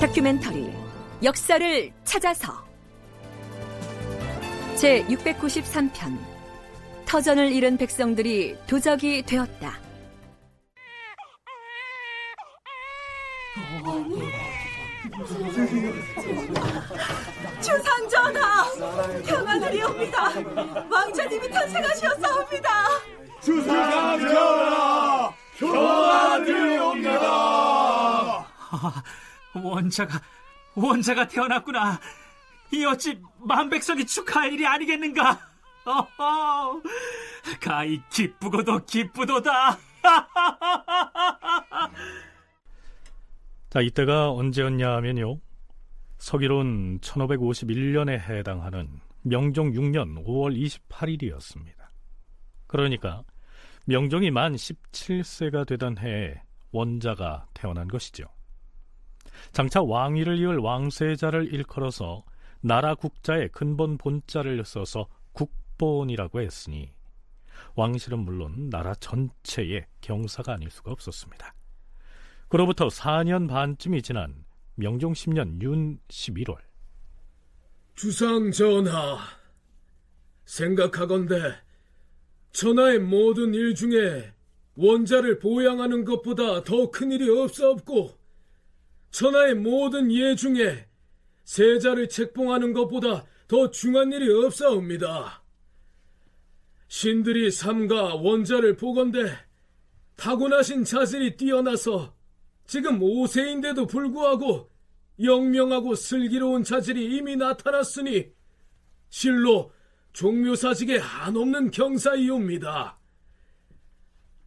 다큐멘터리 역사를 찾아서 제693편 터전을 잃은 백성들이 도적이 되었다. 주상전하, 평안을이옵니다. 왕자님이 탄생하셨사옵니다. 주상전하, 평안을이옵니다. 원자가 태어났구나. 이 어찌 만백성이 축하할 일이 아니겠는가? 가히 기쁘고도 기쁘도다. 자, 이때가 언제였냐 하면요, 서기론 1551년에 해당하는 명종 6년 5월 28일이었습니다. 그러니까 명종이 만 17세가 되던 해에 원자가 태어난 것이죠. 장차 왕위를 이을 왕세자를 일컬어서 나라 국자에 근본 본자를 써서 국본이라고 했으니 왕실은 물론 나라 전체의 경사가 아닐 수가 없었습니다. 그로부터 4년 반쯤이 지난 명종 10년 윤 11월, 주상전하, 생각하건대 천하의 모든 일 중에 원자를 보양하는 것보다 더 큰 일이 없사옵고, 천하의 모든 예 중에 세자를 책봉하는 것보다 더 중한 일이 없사옵니다. 신들이 삼가 원자를 보건대 타고나신 자질이 뛰어나서 지금 5세인데도 불구하고 영명하고 슬기로운 자질이 이미 나타났으니 실로 종묘사직에 한없는 경사이옵니다.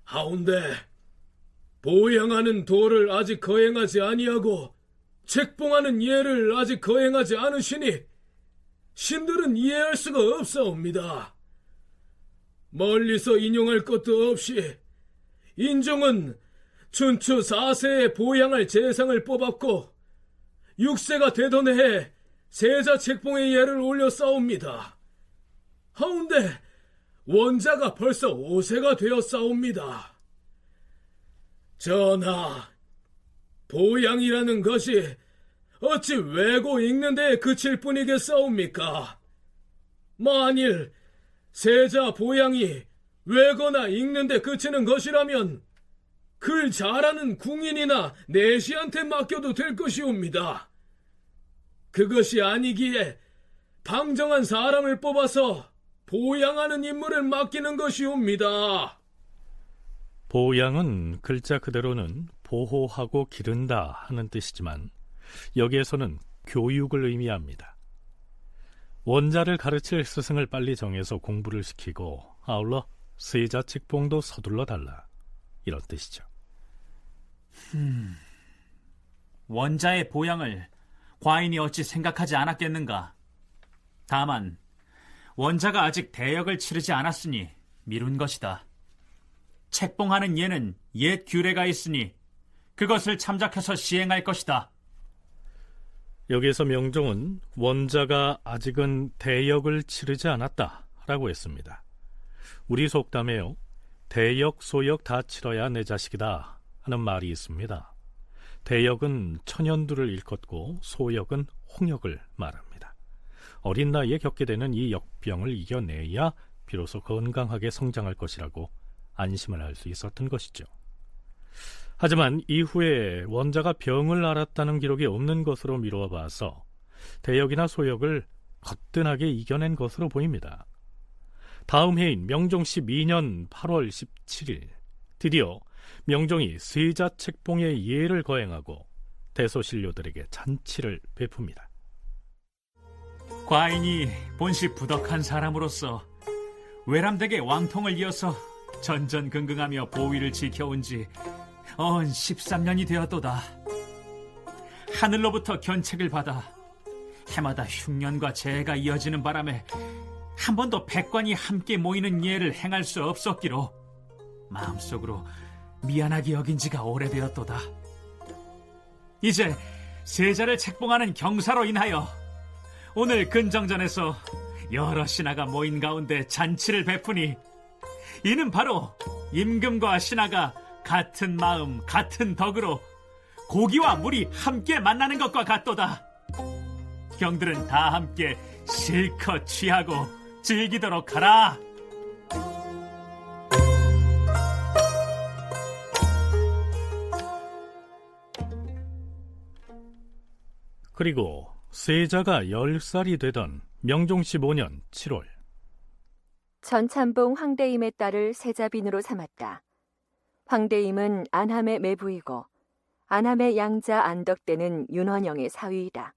하운데 보양하는 도를 아직 거행하지 아니하고 책봉하는 예를 아직 거행하지 않으시니 신들은 이해할 수가 없사옵니다. 멀리서 인용할 것도 없이 인종은 춘추 4세에 보양할 재상을 뽑았고 6세가 되던 해에 세자 책봉의 예를 올렸사옵니다. 하운데 원자가 벌써 5세가 되었사옵니다. 전하, 보양이라는 것이 어찌 외고 읽는 데에 그칠 뿐이겠사옵니까? 만일 세자 보양이 외거나 읽는 데 그치는 것이라면 글 잘하는 궁인이나 내시한테 맡겨도 될 것이옵니다. 그것이 아니기에 방정한 사람을 뽑아서 보양하는 임무를 맡기는 것이옵니다. 보양은 글자 그대로는 보호하고 기른다 하는 뜻이지만 여기에서는 교육을 의미합니다. 원자를 가르칠 스승을 빨리 정해서 공부를 시키고 아울러 세자 책봉도 서둘러 달라, 이런 뜻이죠. 원자의 보양을 과인이 어찌 생각하지 않았겠는가? 다만 원자가 아직 대역을 치르지 않았으니 미룬 것이다. 책봉하는 예는 옛 규례가 있으니 그것을 참작해서 시행할 것이다. 여기에서 명종은 원자가 아직은 대역을 치르지 않았다라고 했습니다. 우리 속담에요, 대역 소역 다 치러야 내 자식이다 하는 말이 있습니다. 대역은 천연두를 일컫고 소역은 홍역을 말합니다. 어린 나이에 겪게 되는 이 역병을 이겨내야 비로소 건강하게 성장할 것이라고 안심을 할 수 있었던 것이죠. 하지만 이후에 원자가 병을 앓았다는 기록이 없는 것으로 미루어 봐서 대역이나 소역을 거뜬하게 이겨낸 것으로 보입니다. 다음 해인 명종 12년 8월 17일 드디어 명종이 세자 책봉의 예를 거행하고 대소신료들에게 잔치를 베풉니다. 과인이 본시 부덕한 사람으로서 외람되게 왕통을 이어서 전전긍긍하며 보위를 지켜온 지 13년이 되었도다. 하늘로부터 견책을 받아 해마다 흉년과 재해가 이어지는 바람에 한 번도 백관이 함께 모이는 예를 행할 수 없었기로 마음속으로 미안하게 여긴 지가 오래되었도다. 이제 세자를 책봉하는 경사로 인하여 오늘 근정전에서 여러 신하가 모인 가운데 잔치를 베푸니 이는 바로 임금과 신하가 같은 마음 같은 덕으로 고기와 물이 함께 만나는 것과 같도다. 형들은 다 함께 실컷 취하고 즐기도록 하라. 그리고 세자가 10살이 되던 명종 15년 7월, 전참봉 황대임의 딸을 세자빈으로 삼았다. 황대임은 안함의 매부이고 안함의 양자 안덕대는 윤원영의 사위이다.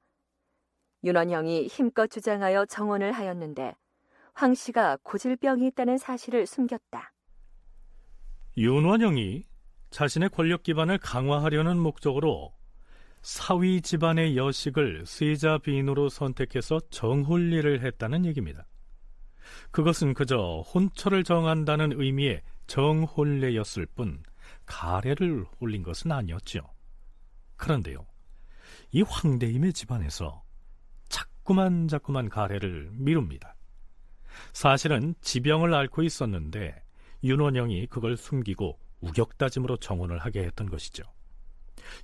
윤원영이 힘껏 주장하여 정원을 하였는데 황씨가 고질병이 있다는 사실을 숨겼다. 윤원영이 자신의 권력 기반을 강화하려는 목적으로 사위 집안의 여식을 세자 비인으로 선택해서 정혼례를 했다는 얘기입니다. 그것은 그저 혼처를 정한다는 의미의 정혼례였을 뿐 가례를 올린 것은 아니었죠. 그런데요, 이 황대임의 집안에서 자꾸만 가례를 미룹니다. 사실은 지병을 앓고 있었는데 윤원영이 그걸 숨기고 우격다짐으로 정혼을 하게 했던 것이죠.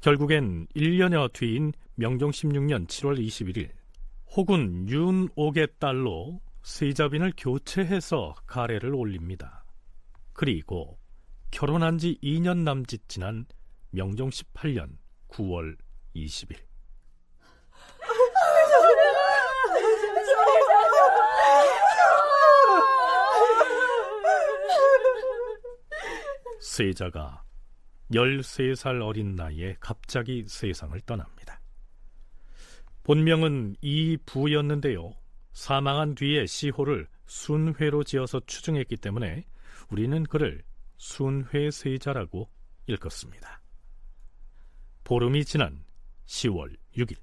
결국엔 1년여 뒤인 명종 16년 7월 21일 호군 윤옥의 딸로 세자빈을 교체해서 가례를 올립니다. 그리고 결혼한 지 2년 남짓 지난 명종 18년 9월 20일 세자가 13살 어린 나이에 갑자기 세상을 떠납니다. 본명은 이부였는데요. 사망한 뒤에 시호를 순회로 지어서 추증했기 때문에 우리는 그를 순회세자라고 읽었습니다. 보름이 지난 10월 6일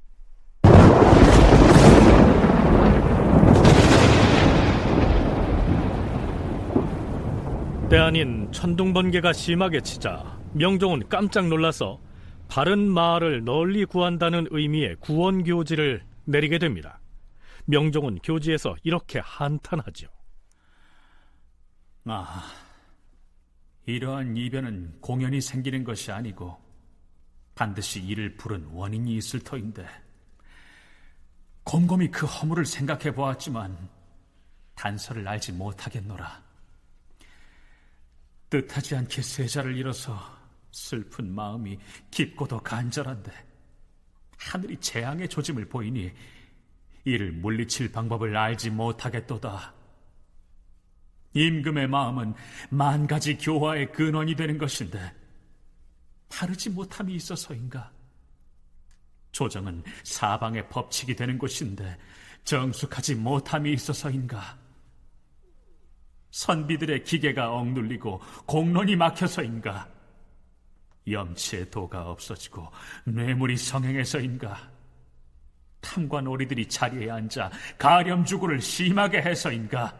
때 아닌 천둥번개가 심하게 치자 명종은 깜짝 놀라서 바른 마을을 널리 구한다는 의미의 구원교지를 내리게 됩니다. 명종은 교지에서 이렇게 한탄하죠. 이러한 이변은 공연히 생기는 것이 아니고 반드시 이를 부른 원인이 있을 터인데 곰곰이 그 허물을 생각해 보았지만 단서를 알지 못하겠노라. 뜻하지 않게 세자를 잃어서 슬픈 마음이 깊고도 간절한데 하늘이 재앙의 조짐을 보이니 이를 물리칠 방법을 알지 못하겠도다. 임금의 마음은 만 가지 교화의 근원이 되는 것인데 바르지 못함이 있어서인가? 조정은 사방의 법칙이 되는 곳인데 정숙하지 못함이 있어서인가? 선비들의 기계가 억눌리고 공론이 막혀서인가? 염치의 도가 없어지고 뇌물이 성행해서인가? 탐과 놀이들이 자리에 앉아 가렴주구를 심하게 해서인가?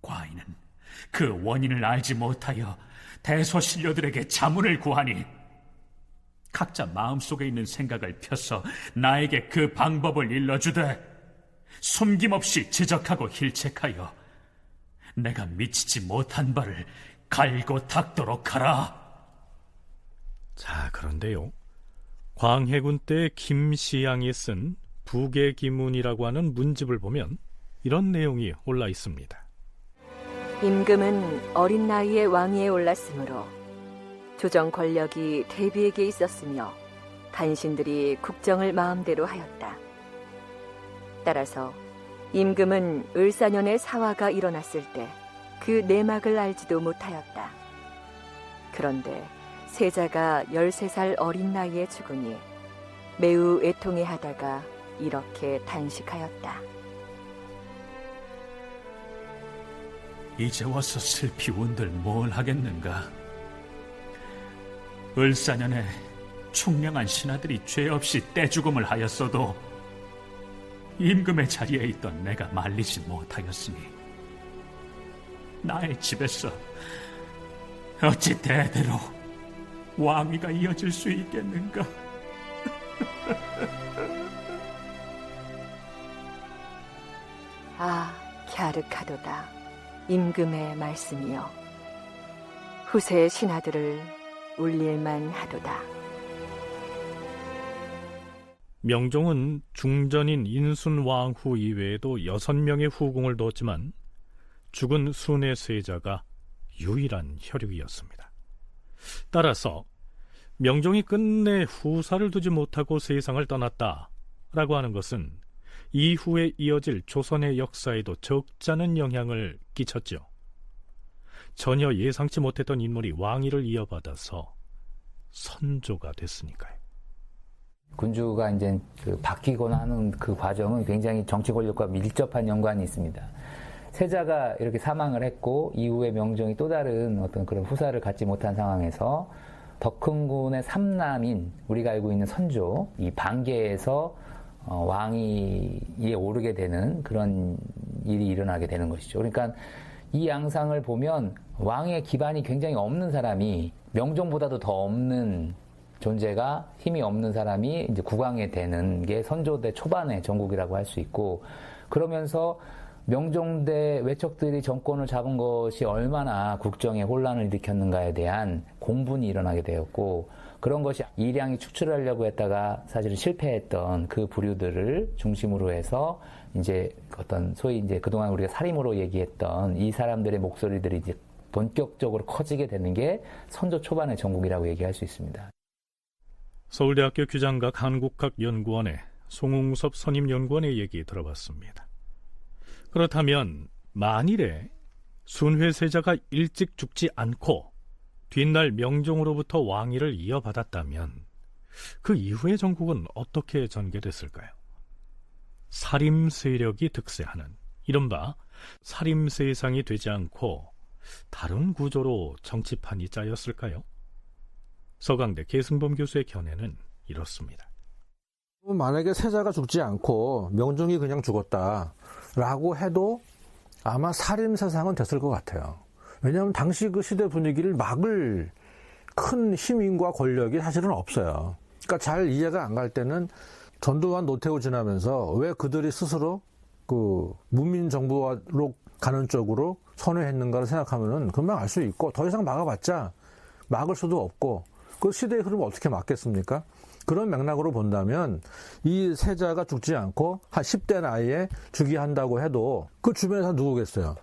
과인은 그 원인을 알지 못하여 대소신료들에게 자문을 구하니 각자 마음속에 있는 생각을 펴서 나에게 그 방법을 일러주되 숨김없이 지적하고 힐책하여 내가 미치지 못한 바를 갈고 닦도록 하라. 자, 그런데요, 광해군 때 김시양이 쓴 부계기문이라고 하는 문집을 보면 이런 내용이 올라 있습니다. 임금은 어린 나이에 왕위에 올랐으므로 조정 권력이 대비에게 있었으며 간신들이 국정을 마음대로 하였다. 따라서 임금은 을사년의 사화가 일어났을 때 그 내막을 알지도 못하였다. 그런데 세자가 13살 어린 나이에 죽으니 매우 애통해하다가 이렇게 단식하였다. 이제 와서 슬피 온들 뭘 하겠는가? 을사년에 충량한 신하들이 죄 없이 떼죽음을 하였어도 임금의 자리에 있던 내가 말리지 못하였으니 나의 집에서 어찌 대대로 왕위가 이어질 수 있겠는가? 갸륵하도다. 임금의 말씀이여. 후세의 신하들을 울릴만 하도다. 명종은 중전인 인순왕후 이외에도 6명의 후궁을 뒀지만 죽은 순의 세자가 유일한 혈육이었습니다. 따라서 명종이 끝내 후사를 두지 못하고 세상을 떠났다라고 하는 것은 이후에 이어질 조선의 역사에도 적잖은 영향을 끼쳤죠. 전혀 예상치 못했던 인물이 왕위를 이어받아서 선조가 됐으니까요. 군주가 이제 바뀌거나 하는 그 과정은 굉장히 정치 권력과 밀접한 연관이 있습니다. 세자가 이렇게 사망을 했고 이후에 명종이 또 다른 어떤 그런 후사를 갖지 못한 상황에서 덕흥군의 삼남인 우리가 알고 있는 선조, 이 반계에서 왕위에 오르게 되는 그런 일이 일어나게 되는 것이죠. 그러니까 이 양상을 보면 왕의 기반이 굉장히 없는 사람이, 명종보다도 더 없는 존재가, 힘이 없는 사람이 이제 국왕이 되는 게 선조대 초반의 전국이라고 할 수 있고, 그러면서 명종대 외척들이 정권을 잡은 것이 얼마나 국정에 혼란을 일으켰는가에 대한 공분이 일어나게 되었고, 그런 것이 일량이 축출하려고 했다가 사실은 실패했던 그 부류들을 중심으로 해서 이제 어떤 소위 이제 그동안 우리가 살림으로 얘기했던 이 사람들의 목소리들이 이제 본격적으로 커지게 되는 게 선조 초반의 전국이라고 얘기할 수 있습니다. 서울대학교 규장각 한국학연구원의 송웅섭 선임연구원의 얘기 들어봤습니다. 그렇다면 만일에 순회세자가 일찍 죽지 않고 뒷날 명종으로부터 왕위를 이어받았다면 그 이후의 전국은 어떻게 전개됐을까요? 사림 세력이 득세하는 이른바 사림 세상이 되지 않고 다른 구조로 정치판이 짜였을까요? 서강대 계승범 교수의 견해는 이렇습니다. 만약에 세자가 죽지 않고 명종이 그냥 죽었다라고 해도 아마 사림 세상은 됐을 것 같아요. 왜냐하면 당시 그 시대 분위기를 막을 큰 힘과 권력이 사실은 없어요. 그러니까 잘 이해가 안 갈 때는 전두환 노태우 지나면서 왜 그들이 스스로 그 문민 정부로 가는 쪽으로 선회했는가를 생각하면은 금방 알 수 있고, 더 이상 막아봤자 막을 수도 없고 그 시대의 흐름을 어떻게 막겠습니까? 그런 맥락으로 본다면 이 세자가 죽지 않고 한 10대 나이에 즉위한다고 해도 그 주변에서 누구겠어요?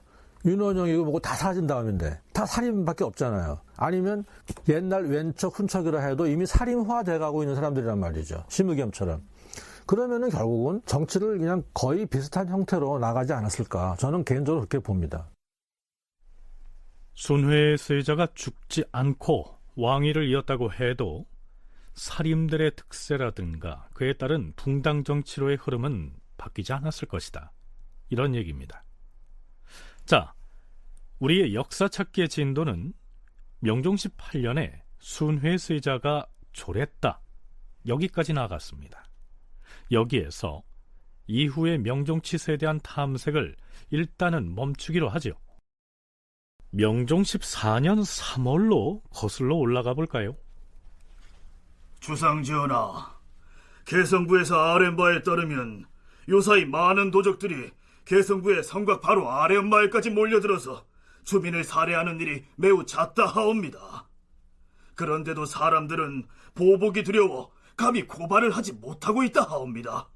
윤원영이고 뭐고 다 사라진 다음인데 다 살인밖에 없잖아요. 아니면 옛날 왼척 훈척이라 해도 이미 살인화 돼가고 있는 사람들이란 말이죠. 심의겸처럼. 그러면은 결국은 정치를 그냥 거의 비슷한 형태로 나가지 않았을까. 저는 개인적으로 그렇게 봅니다. 순회 세자가 죽지 않고 왕위를 이었다고 해도 살인들의 특세라든가 그에 따른 붕당 정치로의 흐름은 바뀌지 않았을 것이다. 이런 얘기입니다. 자, 우리의 역사 찾기의 진도는 명종 18년에 순회 세자가 졸했다. 여기까지 나아갔습니다. 여기에서 이후의 명종 치세에 대한 탐색을 일단은 멈추기로 하죠. 명종 14년 3월로 거슬러 올라가 볼까요? 주상전하, 개성부에서 아랜 바에 따르면 요사이 많은 도적들이 개성부의 성곽 바로 아래 마을까지 몰려들어서 주민을 살해하는 일이 매우 잦다 하옵니다. 그런데도 사람들은 보복이 두려워 감히 고발을 하지 못하고 있다 하옵니다.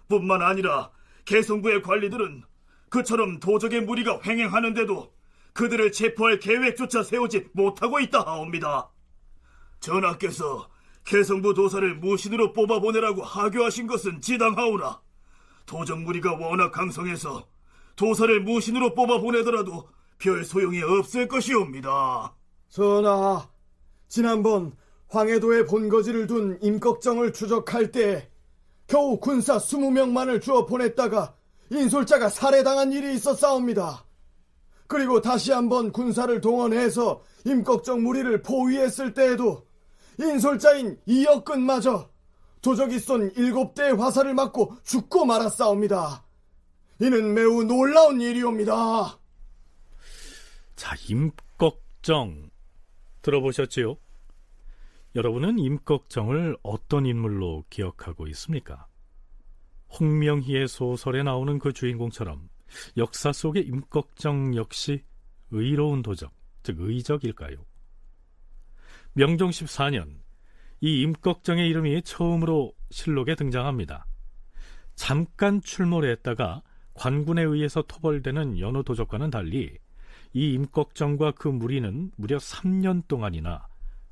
뿐만 아니라 개성부의 관리들은 그처럼 도적의 무리가 횡행하는데도 그들을 체포할 계획조차 세우지 못하고 있다 하옵니다. 전하께서 개성부 도사를 무신으로 뽑아보내라고 하교하신 것은 지당하오나 도적 무리가 워낙 강성해서 도사를 무신으로 뽑아보내더라도 별 소용이 없을 것이옵니다. 전하, 지난번 황해도에 본거지를 둔 임꺽정을 추적할 때 겨우 군사 20명만을 주어 보냈다가 인솔자가 살해당한 일이 있었사옵니다. 그리고 다시 한번 군사를 동원해서 임꺽정 무리를 포위했을 때에도 인솔자인 이역근마저 도적이 쏜 7대의 화살을 맞고 죽고 말았사옵니다. 이는 매우 놀라운 일이옵니다. 자, 임꺽정 들어보셨지요? 여러분은 임꺽정을 어떤 인물로 기억하고 있습니까? 홍명희의 소설에 나오는 그 주인공처럼 역사 속의 임꺽정 역시 의로운 도적, 즉 의적일까요? 명종 14년 이 임꺽정의 이름이 처음으로 실록에 등장합니다. 잠깐 출몰했다가 관군에 의해서 토벌되는 여느 도적과는 달리 이 임꺽정과 그 무리는 무려 3년 동안이나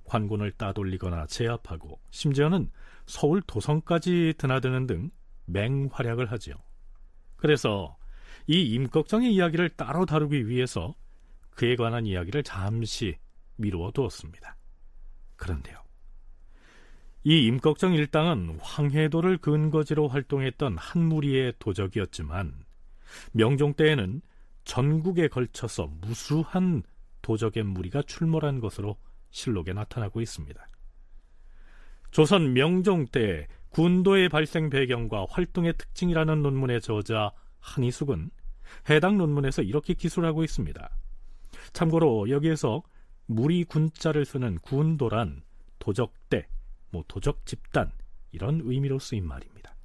관군을 따돌리거나 제압하고 심지어는 서울 도성까지 드나드는 등 맹활약을 하지요. 그래서 이 임꺽정의 이야기를 따로 다루기 위해서 그에 관한 이야기를 잠시 미루어 두었습니다. 그런데요, 이 임꺽정 일당은 황해도를 근거지로 활동했던 한 무리의 도적이었지만 명종 때에는 전국에 걸쳐서 무수한 도적의 무리가 출몰한 것으로 실록에 나타나고 있습니다. 조선 명종 때 군도의 발생 배경과 활동의 특징이라는 논문의 저자 한희숙은 해당 논문에서 이렇게 기술하고 있습니다. 참고로 여기에서 무리 군자를 쓰는 군도란 도적대, 도적 집단 이런 의미로 쓰인 말입니다.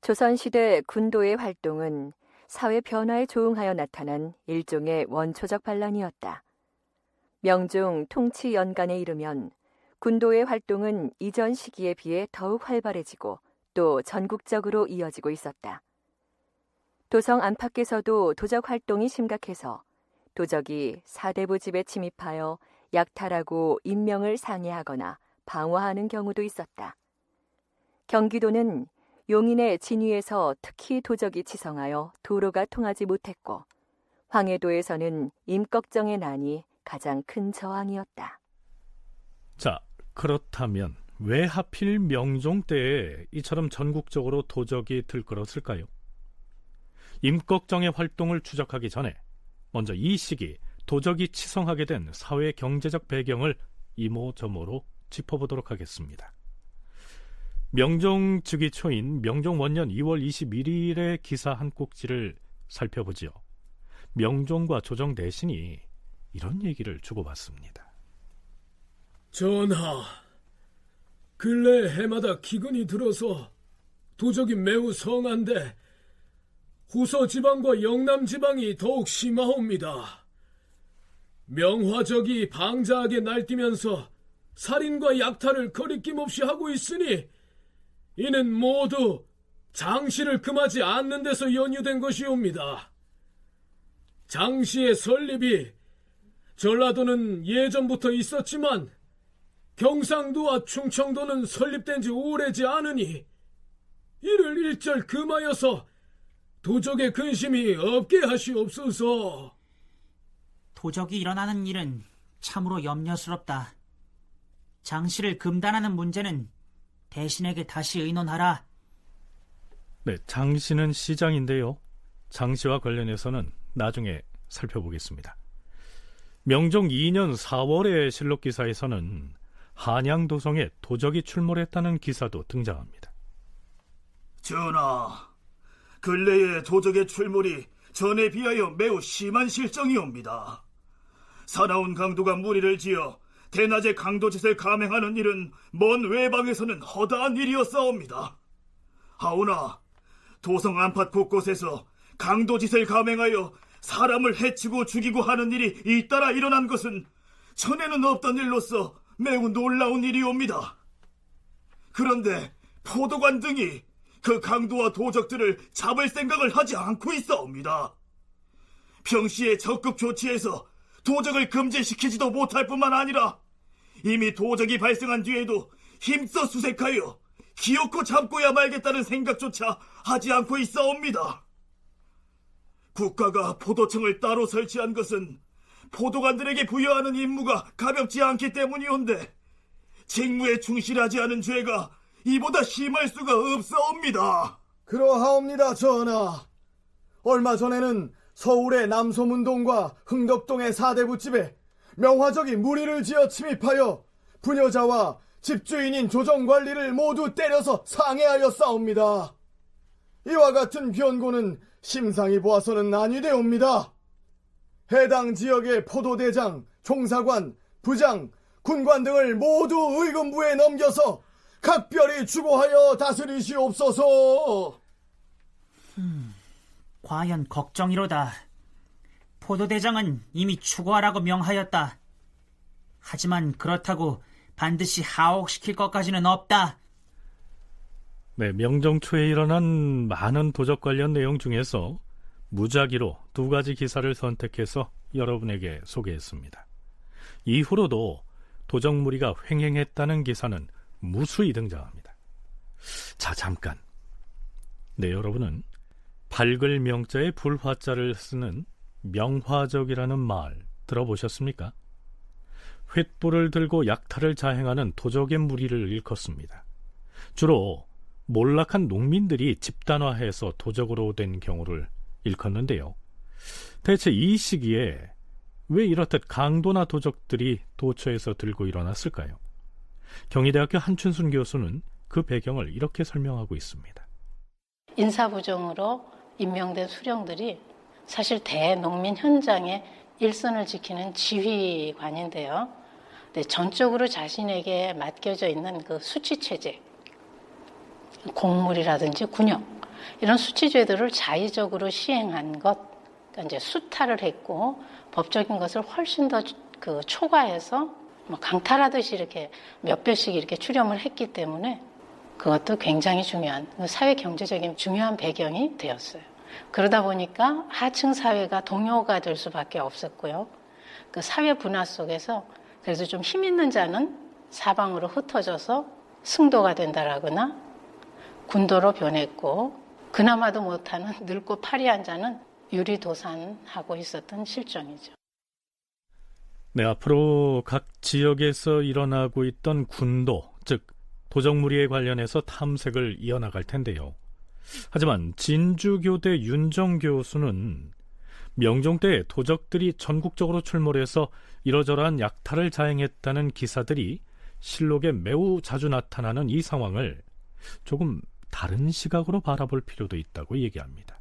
조선시대 군도의 활동은 사회 변화에 조응하여 나타난 일종의 원초적 반란이었다. 명종 통치 연간에 이르면 군도의 활동은 이전 시기에 비해 더욱 활발해지고 또 전국적으로 이어지고 있었다. 도성 안팎에서도 도적 활동이 심각해서 도적이 사대부 집에 침입하여 약탈하고 인명을 상해하거나 방화하는 경우도 있었다. 경기도는 용인의 진위에서 특히 도적이 치성하여 도로가 통하지 못했고 황해도에서는 임꺽정의 난이 가장 큰 저항이었다. 자, 그렇다면 왜 하필 명종 때에 이처럼 전국적으로 도적이 들끓었을까요? 임꺽정의 활동을 추적하기 전에 먼저 이 시기 도적이 치성하게 된 사회 경제적 배경을 이모저모로 짚어보도록 하겠습니다. 명종 즉위 초인 명종 원년 2월 21일의 기사 한 꼭지를 살펴보지요. 명종과 조정 대신이 이런 얘기를 주고받습니다. 전하, 근래 해마다 기근이 들어서 도적이 매우 성한데 후서 지방과 영남 지방이 더욱 심하옵니다. 명화적이 방자하게 날뛰면서 살인과 약탈을 거리낌 없이 하고 있으니 이는 모두 장씨를 금하지 않는 데서 연유된 것이옵니다. 장씨의 설립이 전라도는 예전부터 있었지만 경상도와 충청도는 설립된 지 오래지 않으니 이를 일절 금하여서 도적의 근심이 없게 하시옵소서. 도적이 일어나는 일은 참으로 염려스럽다. 장씨를 금단하는 문제는 대신에게 다시 의논하라. 네, 장씨는 시장인데요. 장씨와 관련해서는 나중에 살펴보겠습니다. 명종 2년 4월의 실록 기사에서는 한양도성에 도적이 출몰했다는 기사도 등장합니다. 전하, 근래에 도적의 출몰이 전에 비하여 매우 심한 실정이옵니다. 사나운 강도가 무리를 지어 대낮에 강도짓을 감행하는 일은 먼 외방에서는 허다한 일이었사옵니다. 하오나 도성 안팎 곳곳에서 강도짓을 감행하여 사람을 해치고 죽이고 하는 일이 잇따라 일어난 것은 전에는 없던 일로서 매우 놀라운 일이옵니다. 그런데 포도관 등이 그 강도와 도적들을 잡을 생각을 하지 않고 있사옵니다. 평시에 적극 조치해서 도적을 금지시키지도 못할 뿐만 아니라 이미 도적이 발생한 뒤에도 힘써 수색하여 기어코 잡고야 말겠다는 생각조차 하지 않고 있사옵니다. 국가가 포도청을 따로 설치한 것은 포도관들에게 부여하는 임무가 가볍지 않기 때문이온데 직무에 충실하지 않은 죄가 이보다 심할 수가 없사옵니다. 그러하옵니다, 전하. 얼마 전에는 서울의 남소문동과 흥덕동의 사대부집에 명화적이 무리를 지어 침입하여 부녀자와 집주인인 조정관리를 모두 때려서 상해하였사옵니다. 이와 같은 변고는 심상히 보아서는 아니 되옵니다. 해당 지역의 포도대장, 종사관, 부장, 군관 등을 모두 의금부에 넘겨서 각별히 추고하여 다스리시옵소서. 과연 걱정이로다. 포도대장은 이미 추고하라고 명하였다. 하지만 그렇다고 반드시 하옥시킬 것까지는 없다. 네, 명종 초에 일어난 많은 도적 관련 내용 중에서 무작위로 2가지 기사를 선택해서 여러분에게 소개했습니다. 이후로도 도적 무리가 횡행했다는 기사는 무수히 등장합니다. 자, 잠깐. 네, 여러분은 밝을 명자에 불화자를 쓰는 명화적이라는 말 들어보셨습니까? 횃불을 들고 약탈을 자행하는 도적의 무리를 일컫습니다. 주로 몰락한 농민들이 집단화해서 도적으로 된 경우를 일컫는데요. 대체 이 시기에 왜 이렇듯 강도나 도적들이 도처에서 들고 일어났을까요? 경희대학교 한춘순 교수는 그 배경을 이렇게 설명하고 있습니다. 인사부정으로 임명된 수령들이 사실 대농민 현장의 일선을 지키는 지휘관인데요. 네, 전적으로 자신에게 맡겨져 있는 그 수치체제, 곡물이라든지 군역, 이런 수치제도를 자의적으로 시행한 것, 그러니까 이제 수탈을 했고 법적인 것을 훨씬 더 초과해서 강탈하듯이 이렇게 몇 배씩 이렇게 출염을 했기 때문에 그것도 굉장히 중요한 사회 경제적인 중요한 배경이 되었어요. 그러다 보니까 하층 사회가 동요가 될 수밖에 없었고요. 그 사회 분화 속에서 그래서 좀 힘 있는 자는 사방으로 흩어져서 승도가 된다라거나 군도로 변했고 그나마도 못하는 늙고 파리한 자는 유리도산하고 있었던 실정이죠. 네, 앞으로 각 지역에서 일어나고 있던 군도, 즉 도적무리에 관련해서 탐색을 이어나갈 텐데요. 하지만 진주교대 윤정 교수는 명종 때 도적들이 전국적으로 출몰해서 이러저러한 약탈을 자행했다는 기사들이 실록에 매우 자주 나타나는 이 상황을 조금 다른 시각으로 바라볼 필요도 있다고 얘기합니다.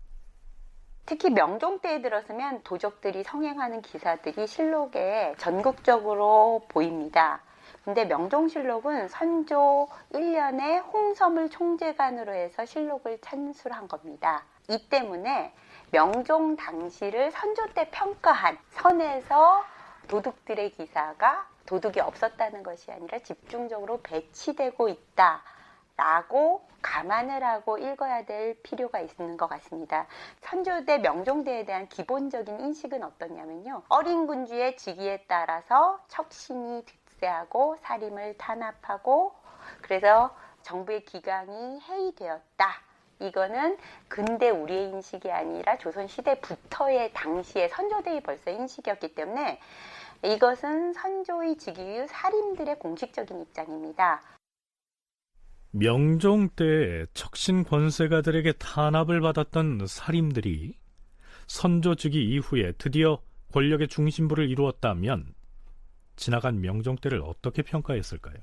특히 명종 때에 들어서면 도적들이 성행하는 기사들이 실록에 전국적으로 보입니다. 근데 명종실록은 선조 1년에 홍섬을 총재관으로 해서 실록을 찬술한 겁니다. 이 때문에 명종 당시를 선조 때 평가한 선에서 도둑들의 기사가 도둑이 없었다는 것이 아니라 집중적으로 배치되고 있다라고 감안을 하고 읽어야 될 필요가 있는 것 같습니다. 선조대, 명종대에 대한 기본적인 인식은 어떠냐면요. 어린 군주의 직위에 따라서 척신이 득세하고 사림을 탄압하고 그래서 정부의 기강이 해이되었다. 이거는 근대 우리의 인식이 아니라 조선시대부터의 당시의 선조대의 벌써 인식이었기 때문에 이것은 선조의 즉위 이후 사림들의 공식적인 입장입니다. 명종 때 척신 권세가들에게 탄압을 받았던 사림들이 선조 즉위 이후에 드디어 권력의 중심부를 이루었다면 지나간 명종 때를 어떻게 평가했을까요?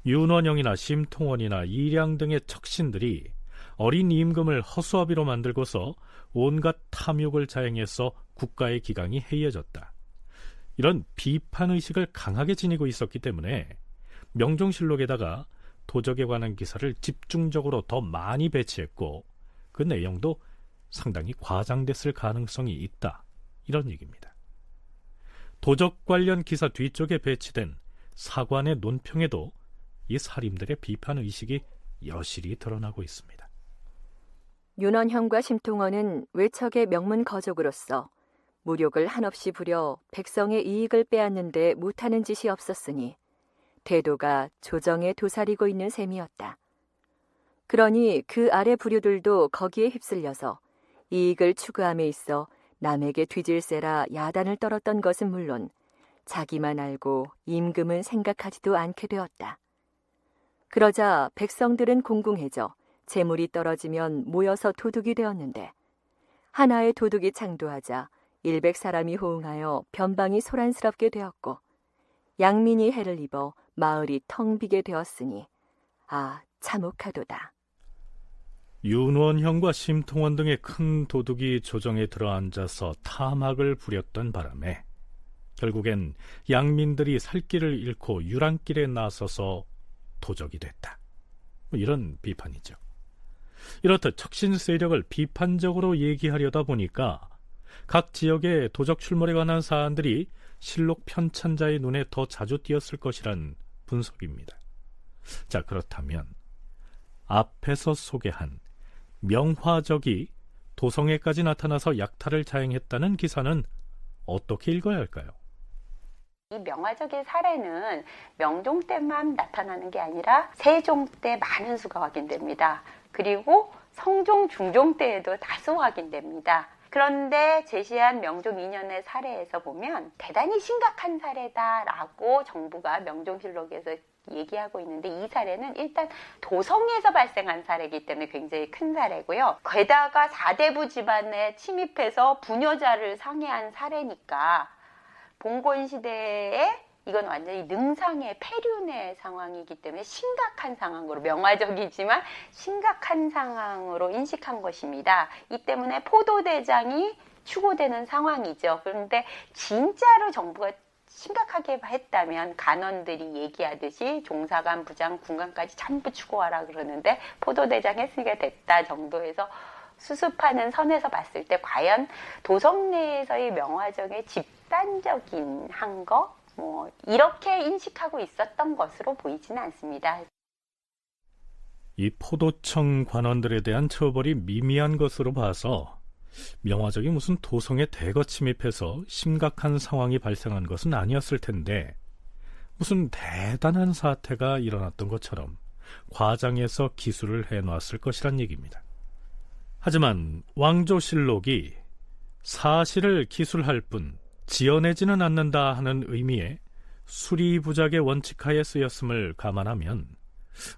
윤원영이나 심통원이나 이량 등의 척신들이 어린 임금을 허수아비로 만들고서 온갖 탐욕을 자행해서 국가의 기강이 해이해졌다. 이런 비판의식을 강하게 지니고 있었기 때문에 명종실록에다가 도적에 관한 기사를 집중적으로 더 많이 배치했고 그 내용도 상당히 과장됐을 가능성이 있다. 이런 얘기입니다. 도적 관련 기사 뒤쪽에 배치된 사관의 논평에도 이 사림들의 비판의식이 여실히 드러나고 있습니다. 윤원형과 심통원은 외척의 명문 거족으로서 무력을 한없이 부려 백성의 이익을 빼앗는데 못하는 짓이 없었으니 태도가 조정에 도사리고 있는 셈이었다. 그러니 그 아래 부류들도 거기에 휩쓸려서 이익을 추구함에 있어 남에게 뒤질세라 야단을 떨었던 것은 물론 자기만 알고 임금은 생각하지도 않게 되었다. 그러자 백성들은 공공해져 재물이 떨어지면 모여서 도둑이 되었는데 하나의 도둑이 창도하자 100사람이 호응하여 변방이 소란스럽게 되었고 양민이 해를 입어 마을이 텅 비게 되었으니 참혹하도다. 윤원형과 심통원 등의 큰 도둑이 조정에 들어앉아서 탐악을 부렸던 바람에 결국엔 양민들이 살 길을 잃고 유랑길에 나서서 도적이 됐다. 이런 비판이죠. 이렇듯 척신 세력을 비판적으로 얘기하려다 보니까 각 지역의 도적 출몰에 관한 사안들이 실록 편찬자의 눈에 더 자주 띄었을 것이란 분석입니다. 자, 그렇다면 앞에서 소개한 명화적이 도성에까지 나타나서 약탈을 자행했다는 기사는 어떻게 읽어야 할까요? 이 명화적의 사례는 명종 때만 나타나는 게 아니라 세종 때 많은 수가 확인됩니다. 그리고 성종, 중종 때에도 다수 확인됩니다. 그런데 제시한 명종 2년의 사례에서 보면 대단히 심각한 사례다라고 정부가 명종실록에서 얘기하고 있는데, 이 사례는 일단 도성에서 발생한 사례이기 때문에 굉장히 큰 사례고요. 게다가 사대부 집안에 침입해서 부녀자를 상해한 사례니까 봉건 시대에 이건 완전히 능상의 폐륜의 상황이기 때문에 심각한 상황으로, 명화적이지만 심각한 상황으로 인식한 것입니다. 이 때문에 포도대장이 추구되는 상황이죠. 그런데 진짜로 정부가 심각하게 했다면 간원들이 얘기하듯이 종사관, 부장, 군관까지 전부 추구하라 그러는데 포도대장 했으니까 됐다 정도에서 수습하는 선에서 봤을 때 과연 도성 내에서의 명화적의 집단적인 한 거, 이렇게 인식하고 있었던 것으로 보이지는 않습니다. 이 포도청 관원들에 대한 처벌이 미미한 것으로 봐서 명화적이 무슨 도성에 대거 침입해서 심각한 상황이 발생한 것은 아니었을 텐데, 무슨 대단한 사태가 일어났던 것처럼 과장해서 기술을 해놨을 것이란 얘기입니다. 하지만 왕조실록이 사실을 기술할 뿐 지어내지는 않는다 하는 의미의 수리부작의 원칙하에 쓰였음을 감안하면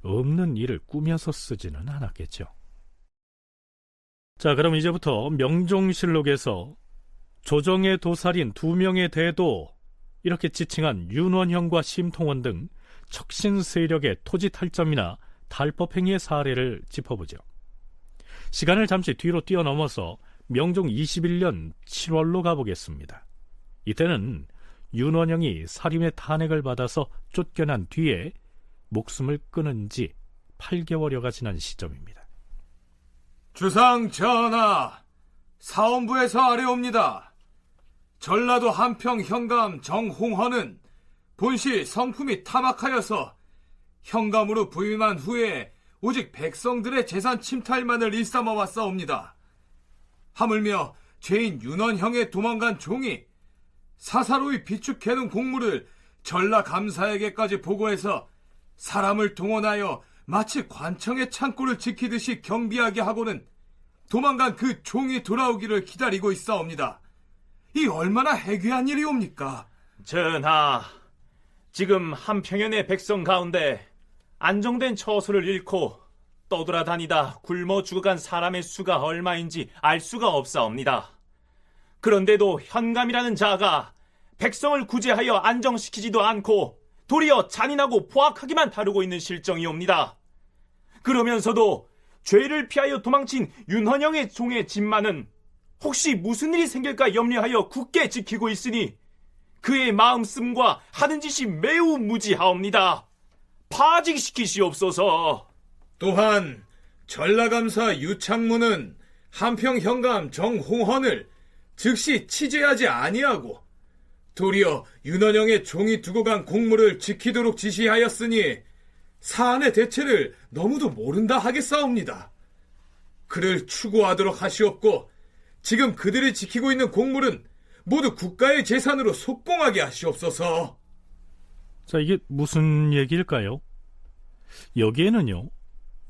없는 일을 꾸며서 쓰지는 않았겠죠. 자, 그럼 이제부터 명종실록에서 조정의 도살인 2명의 대도, 이렇게 지칭한 윤원형과 심통원 등 척신 세력의 토지 탈점이나 탈법행위의 사례를 짚어보죠. 시간을 잠시 뒤로 뛰어넘어서 명종 21년 7월로 가보겠습니다. 이때는 윤원형이 사림의 탄핵을 받아서 쫓겨난 뒤에 목숨을 끊은 지 8개월여가 지난 시점입니다. 주상 전하, 사원부에서 아뢰옵니다. 전라도 한평 현감 정홍헌은 본시 성품이 타막하여서 현감으로 부임한 후에 오직 백성들의 재산 침탈만을 일삼아 왔사옵니다. 하물며 죄인 윤원형의 도망간 종이 사사로이 비축해놓은 공물을 전라감사에게까지 보고해서 사람을 동원하여 마치 관청의 창고를 지키듯이 경비하게 하고는 도망간 그 종이 돌아오기를 기다리고 있사옵니다. 이 얼마나 해괴한 일이옵니까? 전하, 지금 한평현의 백성 가운데 안정된 처소를 잃고 떠돌아다니다 굶어 죽어간 사람의 수가 얼마인지 알 수가 없사옵니다. 그런데도 현감이라는 자가 백성을 구제하여 안정시키지도 않고 도리어 잔인하고 포악하게만 다루고 있는 실정이옵니다. 그러면서도 죄를 피하여 도망친 윤헌영의 종의 집만은 혹시 무슨 일이 생길까 염려하여 굳게 지키고 있으니 그의 마음씀과 하는 짓이 매우 무지하옵니다. 파직시키시옵소서. 또한 전라감사 유창문은 한평 현감 정홍헌을 즉시 치죄하지 아니하고 도리어 윤원영의 종이 두고 간 공물을 지키도록 지시하였으니 사안의 대체를 너무도 모른다 하겠사옵니다. 그를 추구하도록 하시옵고 지금 그들이 지키고 있는 공물은 모두 국가의 재산으로 속공하게 하시옵소서. 자, 이게 무슨 얘기일까요? 여기에는요,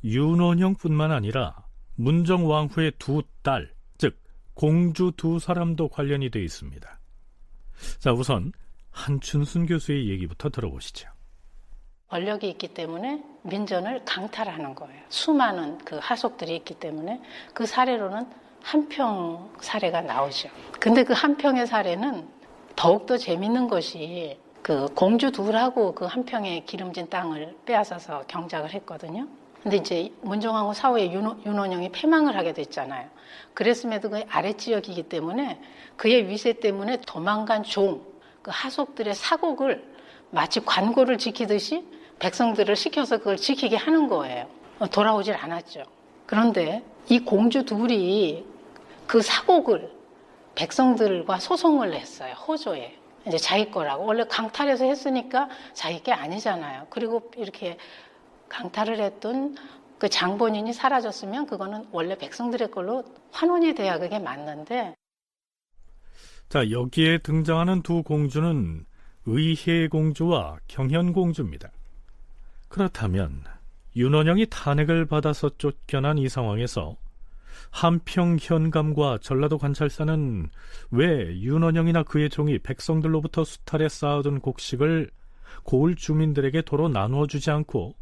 윤원형뿐만 아니라 문정왕후의 2딸, 즉 공주 2사람도 관련이 되어 있습니다. 자, 우선 한춘순 교수의 얘기부터 들어보시죠. 권력이 있기 때문에 민전을 강탈하는 거예요. 수많은 그 하속들이 있기 때문에 그 사례로는 한평 사례가 나오죠. 근데 그 한평의 사례는 더욱더 재밌는 것이 그 공주 둘하고 그 한평의 기름진 땅을 빼앗아서 경작을 했거든요. 근데 이제 문정왕후 사후에 윤원영이 패망을 하게 됐잖아요. 그랬음에도 그 아랫지역이기 때문에 그의 위세 때문에 도망간 종, 그 하속들의 사곡을 마치 관고를 지키듯이 백성들을 시켜서 그걸 지키게 하는 거예요. 돌아오질 않았죠. 그런데 이 공주 둘이 그 사곡을 백성들과 소송을 했어요. 호조에. 이제 자기 거라고. 원래 강탈해서 했으니까 자기 게 아니잖아요. 그리고 이렇게 강탈을 했던 그 장본인이 사라졌으면 그거는 원래 백성들의 걸로 환원이 돼야 그게 맞는데. 자, 여기에 등장하는 두 공주는 의혜공주와 경현공주입니다. 그렇다면 윤원영이 탄핵을 받아서 쫓겨난 이 상황에서 한평현감과 전라도 관찰사는 왜 윤원영이나 그의 종이 백성들로부터 수탈해 쌓아둔 곡식을 고을 주민들에게 도로 나누어 주지 않고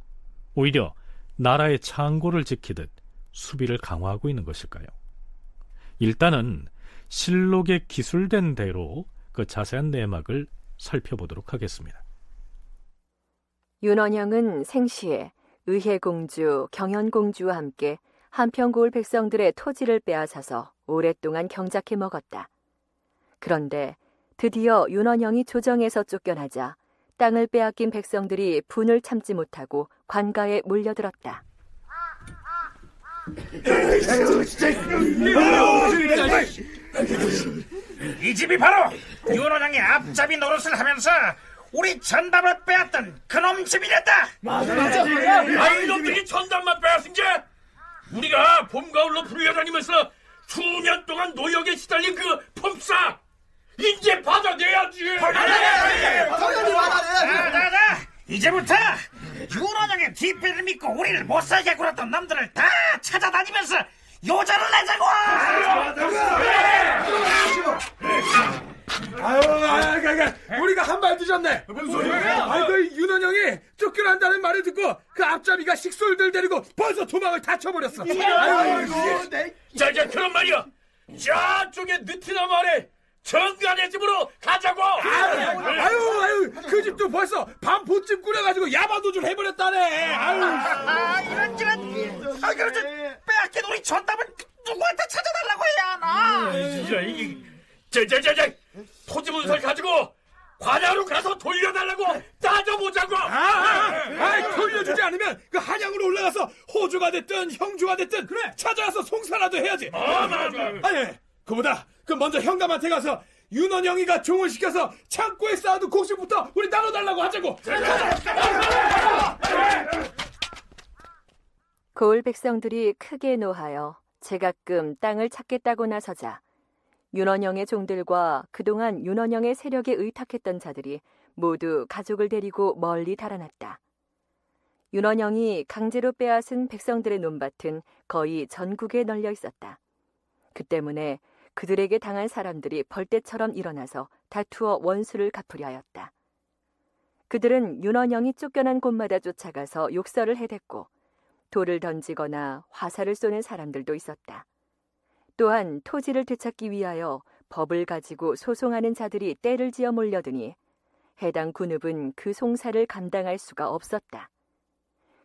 오히려 나라의 창고를 지키듯 수비를 강화하고 있는 것일까요? 일단은 실록에 기술된 대로 그 자세한 내막을 살펴보도록 하겠습니다. 윤원영은 생시에 의혜공주, 경현공주와 함께 한평고을 백성들의 토지를 빼앗아서 오랫동안 경작해 먹었다. 그런데 드디어 윤원영이 조정에서 쫓겨나자 땅을 빼앗긴 백성들이 분을 참지 못하고 관가에 몰려들었다. 이 집이 바로 윤원영이 앞잡이 노릇을 하면서 우리 전담을 빼앗던 그놈 집이랬다. 맞아. 이놈들이 전담만 빼앗은 게 우리가 봄 가을로 불려다니면서 수년 동안 노역에 시달린 그 품삯 이제 받아내야지. 당연히 받아내. 이제부터 윤원영의 뒷배를 믿고 우리를 못살게 굴었던 놈들을 다 찾아다니면서 요자를 내자고. 우리가 한 발 늦었네. 무슨 소리야? 그 윤원영이 쫓겨난다는 말을 듣고 그 앞잡이가 식솔들 데리고 벌써 도망을 다 쳐버렸어. 자, 그런 말이야. 저쪽에 느티나 마을에 정관의 집으로 가자고. 그 집도 벌써 반포집 꾸려가지고 야반도 좀 해버렸다네. 이런 그러지 빼앗긴 우리 전담은 누구한테 찾아달라고 해야 하나? 토지 문서를 가지고 관야로 가서 돌려달라고 따져보자고. 돌려주지 않으면 그 한양으로 올라가서 호주가 됐든 형주가 됐든 그래 찾아와서 송사라도 해야지. 맞아. 그보다 먼저 현감한테 가서 윤원영이가 종을 시켜서 창고에 쌓아둔 곡식부터 우리 나눠달라고 하자고. 고을 백성들이 크게 노하여 제가끔 땅을 찾겠다고 나서자 윤원영의 종들과 그동안 윤원영의 세력에 의탁했던 자들이 모두 가족을 데리고 멀리 달아났다. 윤원영이 강제로 빼앗은 백성들의 논밭은 거의 전국에 널려 있었다. 그 때문에 그들에게 당한 사람들이 벌떼처럼 일어나서 다투어 원수를 갚으려 하였다. 그들은 윤원영이 쫓겨난 곳마다 쫓아가서 욕설을 해댔고 돌을 던지거나 화살을 쏘는 사람들도 있었다. 또한 토지를 되찾기 위하여 법을 가지고 소송하는 자들이 떼를 지어 몰려드니 해당 군읍은 그 송사를 감당할 수가 없었다.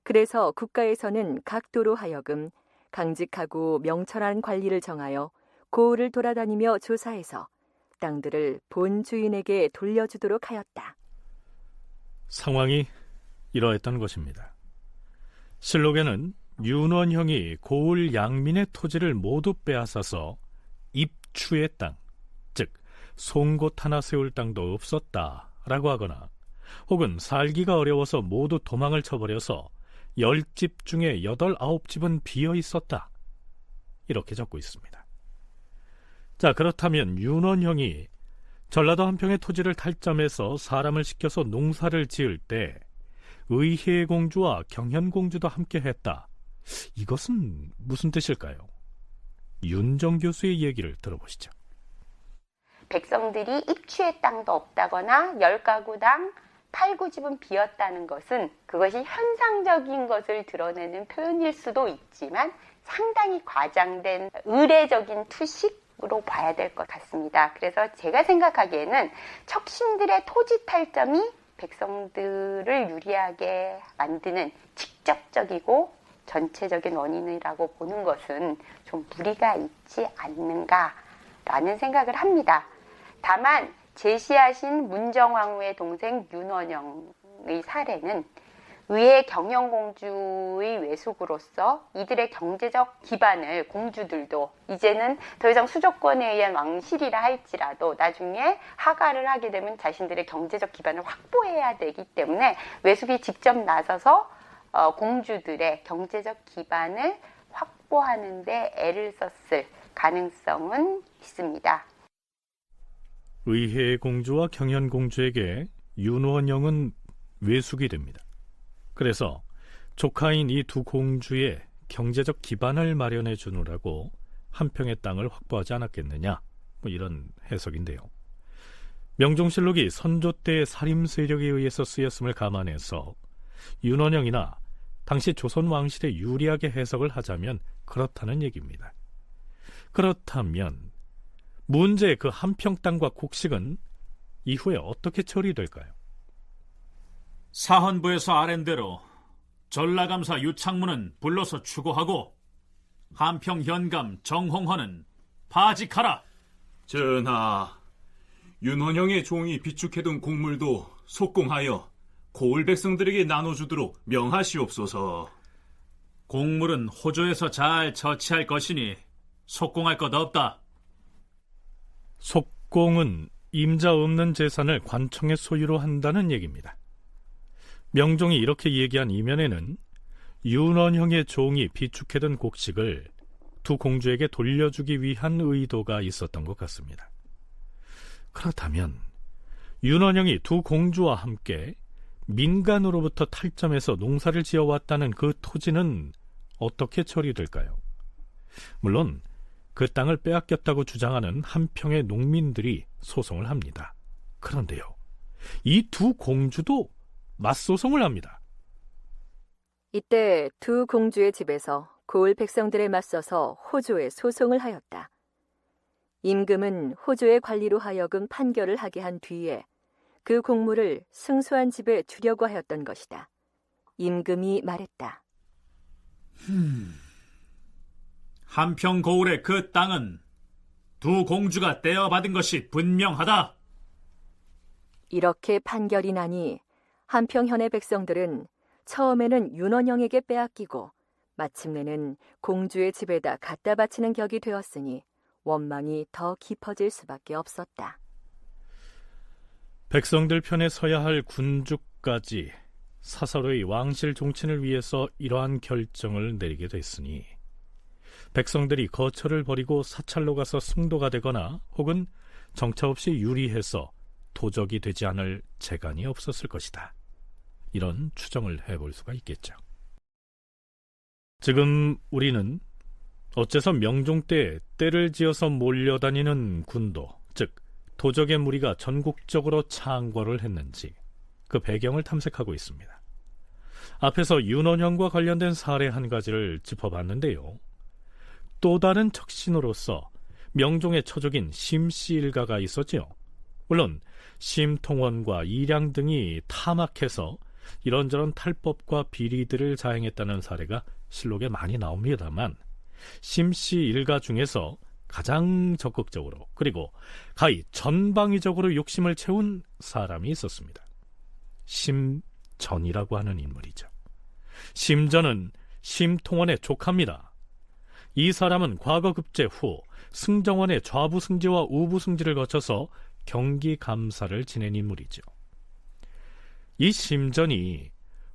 그래서 국가에서는 각 도로 하여금 강직하고 명철한 관리를 정하여 고을을 돌아다니며 조사해서 땅들을 본 주인에게 돌려주도록 하였다. 상황이 이러했던 것입니다. 실록에는 윤원형이 고을 양민의 토지를 모두 빼앗아서 입추의 땅, 즉 송곳 하나 세울 땅도 없었다라고 하거나 혹은 살기가 어려워서 모두 도망을 쳐버려서 10집 중에 8, 9집은 비어 있었다, 이렇게 적고 있습니다. 자, 그렇다면 윤원형이 전라도 한평의 토지를 탈점해서 사람을 시켜서 농사를 지을 때 의혜공주와 경현공주도 함께 했다, 이것은 무슨 뜻일까요? 윤정 교수의 얘기를 들어보시죠. 백성들이 입추의 땅도 없다거나 10가구당 8, 9집은 비었다는 것은 그것이 현상적인 것을 드러내는 표현일 수도 있지만 상당히 과장된 의례적인 투식으로 봐야 될 것 같습니다. 그래서 제가 생각하기에는 척신들의 토지 탈점이 백성들을 유리하게 만드는 직접적이고 전체적인 원인이라고 보는 것은 좀 무리가 있지 않는가라는 생각을 합니다. 다만 제시하신 문정왕후의 동생 윤원영의 사례는 의해 경영공주의 외숙으로서 이들의 경제적 기반을 공주들도 이제는 더 이상 수조권에 의한 왕실이라 할지라도 나중에 하가를 하게 되면 자신들의 경제적 기반을 확보해야 되기 때문에 외숙이 직접 나서서 공주들의 경제적 기반을 확보하는 데 애를 썼을 가능성은 있습니다. 의혜의 공주와 경현 공주에게 윤원영은 외숙이 됩니다. 그래서 조카인 이 두 공주의 경제적 기반을 마련해 주느라고 한 평의 땅을 확보하지 않았겠느냐, 이런 해석인데요. 명종실록이 선조 때의 살림 세력에 의해서 쓰였음을 감안해서 윤원영이나 당시 조선 왕실에 유리하게 해석을 하자면 그렇다는 얘기입니다. 그렇다면 문제의 그 한 평 땅과 곡식은 이후에 어떻게 처리될까요? 사헌부에서 아랜대로 전라감사 유창문은 불러서 추고하고 한평 현감 정홍헌은 파직하라. 전하, 윤원영의 종이 비축해둔 곡물도 속공하여 고을 백성들에게 나눠주도록 명하시옵소서. 곡물은 호조에서 잘 처치할 것이니 속공할 것 없다. 속공은 임자 없는 재산을 관청의 소유로 한다는 얘기입니다. 명종이 이렇게 얘기한 이면에는 윤원형의 종이 비축해둔 곡식을 두 공주에게 돌려주기 위한 의도가 있었던 것 같습니다. 그렇다면 윤원형이 두 공주와 함께 민간으로부터 탈점해서 농사를 지어왔다는 그 토지는 어떻게 처리될까요? 물론 그 땅을 빼앗겼다고 주장하는 한평의 농민들이 소송을 합니다. 그런데요, 이 두 공주도 맞소송을 합니다. 이때 두 공주의 집에서 고을 백성들에 맞서서 호조에 소송을 하였다. 임금은 호조의 관리로 하여금 판결을 하게 한 뒤에 그 곡물을 승소한 집에 주려고 하였던 것이다. 임금이 말했다. 한평 고을의 그 땅은 두 공주가 떼어받은 것이 분명하다. 이렇게 판결이 나니 한평현의 백성들은 처음에는 윤원영에게 빼앗기고 마침내는 공주의 집에다 갖다 바치는 격이 되었으니 원망이 더 깊어질 수밖에 없었다. 백성들 편에 서야 할 군주까지 사사로이 왕실 종친을 위해서 이러한 결정을 내리게 됐으니 백성들이 거처를 버리고 사찰로 가서 승도가 되거나 혹은 정처 없이 유리해서 도적이 되지 않을 재간이 없었을 것이다. 이런 추정을 해볼 수가 있겠죠. 지금 우리는 어째서 명종 때 떼를 지어서 몰려다니는 군도, 즉 도적의 무리가 전국적으로 창궐을 했는지 그 배경을 탐색하고 있습니다. 앞에서 윤원형과 관련된 사례 한 가지를 짚어봤는데요. 또 다른 척신으로서 명종의 처족인 심씨 일가가 있었지요. 물론 심통원과 이량 등이 타막해서 이런저런 탈법과 비리들을 자행했다는 사례가 실록에 많이 나옵니다만 심씨 일가 중에서 가장 적극적으로 그리고 가히 전방위적으로 욕심을 채운 사람이 있었습니다. 심전이라고 하는 인물이죠. 심전은 심통원의 조카입니다. 이 사람은 과거 급제 후 승정원의 좌부승지와 우부승지를 거쳐서 경기감사를 지낸 인물이죠. 이 심전이